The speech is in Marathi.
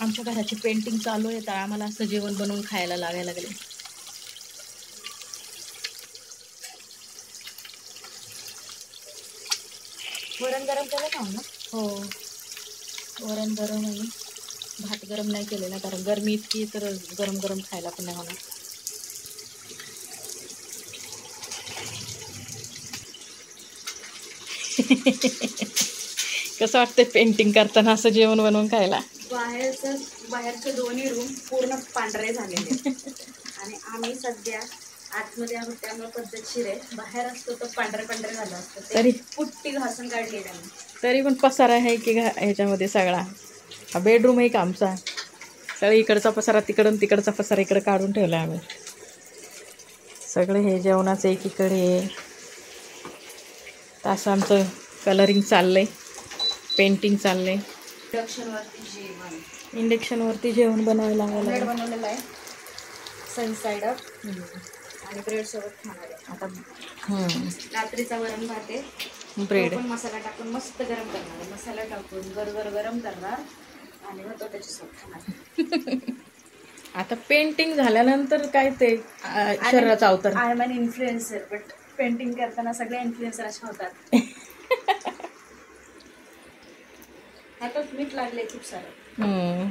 आमच्या घराची पेंटिंग चालू आहे तर आम्हाला असं जेवण बनवून खायला लागायला लागले. वरण गरम केलं का ना? हो, वरण गरम आहे, भात गरम नाही केलेला कारण गरमी इतकी तर गरम गरम खायला पण नाही होणार. कसं वाटतंय पेंटिंग करताना असं जेवण बनवून खायला? बाहेरचे दोन्ही रूम पूर्ण पांढरे झालेले आणि आम्ही सध्या आतमध्ये आहोत त्यामुळे पद्धतशीर आहे. बाहेर असतो तर पांढरे झालं असतं. तरी पुट्टी घासून काढली त्यांनी. तरी पण पसारा आहे की ह्याच्यामध्ये सगळा. हा बेडरूम आहे का आमचा? सगळं इकडचा पसारा तिकडून, तिकडचा पसारा इकडं काढून ठेवला आम्ही. सगळं हे जेवणाचं एकीकडे. असं आमचं कलरिंग चाललंय, पेंटिंग चाललंय. इंडक्शनवरती जेवण बनवायला ऑमलेट बनवलेलं आहे सन साइड अप आणि ब्रेड सोबत खाणार आहे. आता रात्रीचा वरण भात आहे, ब्रेड पण मसाला टाकून मस्त गरम करणार आहे. मसाला टाकून गरम करणार आणि मग तो त्याच्यासोबत खाणार. आता पेंटिंग झाल्यानंतर काय ते शरीराचा अवतार. I am an influencer, but painting करताना सगळे इन्फ्लुएन्सर असे होतात. आता मीठ लागले खूप सारं.